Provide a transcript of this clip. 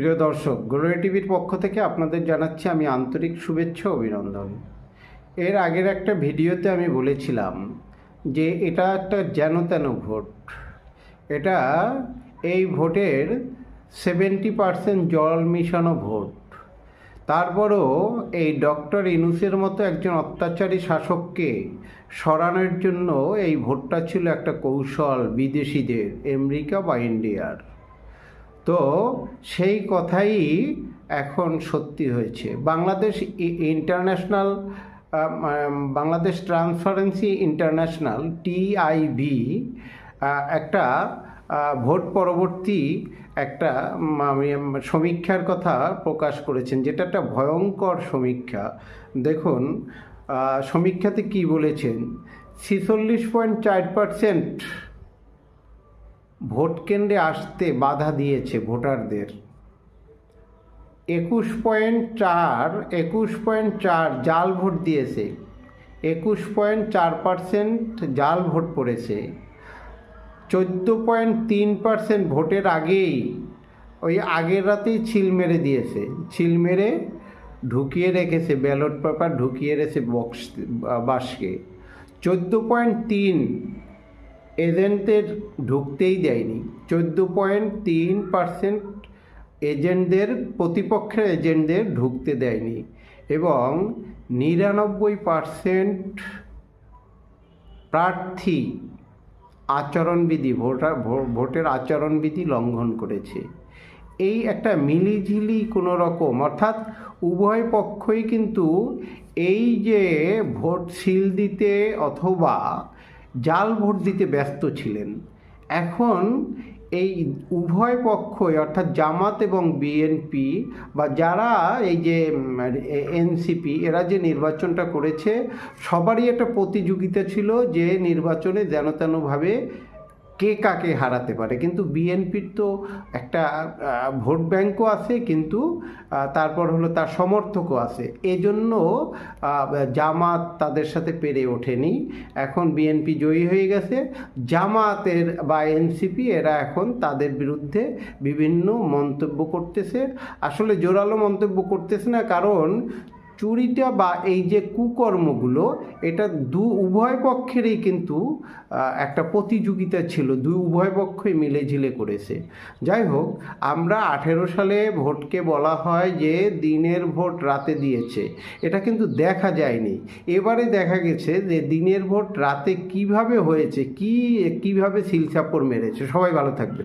প্রিয় দর্শক, গ্লোরি টিভির পক্ষ থেকে আপনাদের জানাচ্ছি আমি আন্তরিক শুভেচ্ছা ও অভিনন্দন। এর আগের একটা ভিডিওতে আমি বলেছিলাম যে এটা একটা যেন তেন ভোট। এটা এই ভোটের 70% জল মিশানো ভোট। তারপরও এই ডক্টর ইউনূসের মতো একজন অত্যাচারী শাসককে সরানোর জন্য এই ভোটটা ছিল একটা কৌশল বিদেশিদের, আমেরিকা বা ইন্ডিয়ার। তো সেই কথাই এখন সত্যি হয়েছে। Bangladesh international Bangladesh transparency international TIB একটা ভোট পরবর্তী একটা সমীক্ষার কথা প্রকাশ করেছেন, যেটা একটা ভয়ঙ্কর সমীক্ষা। দেখুন সমীক্ষাতে কি বলেছেন। 46.4% ভোট কেন্দ্রে আসতে বাধা দিয়েছে ভোটারদের। 21.4 জাল ভোট দিয়েছে। 21.4% জাল ভোট পড়েছে। 14.3% ভোটের আগেই ওই আগের রাতেই ছিল মেরে দিয়েছে, ছিল মেরে ঢুকিয়ে রেখেছে, ব্যালট পেপার ঢুকিয়ে রেখেছে বাক্সে। 14.3 এজেন্টদের ঢুকতেই দেয়নি। 14.3% এজেন্টদের, প্রতিপক্ষের এজেন্টদের ঢুকতে দেয়নি। এবং 99% প্রার্থী আচরণবিধি, ভোটের আচরণবিধি লঙ্ঘন করেছে। এই একটা মিলিঝিলি কোনো রকম, অর্থাৎ উভয় পক্ষই কিন্তু এই যে ভোট সিল দিতে অথবা জাল ভোট দিতে ব্যস্ত ছিলেন। এখন এই উভয় পক্ষই, অর্থাৎ জামাত এবং বিএনপি বা যারা এই যে এনসিপি, এরা যে নির্বাচনটা করেছে, সবারই একটা প্রতিযোগিতা ছিল যে নির্বাচনে যেন তেনভাবে কে কাকে হারাতে পারে। কিন্তু বিএনপির তো একটা ভোট ব্যাঙ্কও আছে, কিন্তু তারপর হলো তার সমর্থকও আছে। এজন্য জামাত তাদের সাথে পেরে ওঠেনি। এখন বিএনপি জয়ী হয়ে গেছে। জামাতের বা এনসিপি এরা এখন তাদের বিরুদ্ধে বিভিন্ন মন্তব্য করতেছে। আসলে জোরালো মন্তব্য করতেছে না, কারণ চুরিটা বা এই যে কুকর্মগুলো, এটা উভয় পক্ষেরই কিন্তু একটা প্রতিযোগিতা ছিল, উভয় পক্ষই মিলেঝিলে করেছে। যাই হোক, আমরা 18 সালে ভোটকে বলা হয় যে দিনের ভোট রাতে দিয়েছে, এটা কিন্তু দেখা যায়নি। এবারে দেখা গেছে যে দিনের ভোট রাতে কিভাবে হয়েছে, কিভাবে সিলচাপড় মেরেছে। সবাই ভালো থাকবে।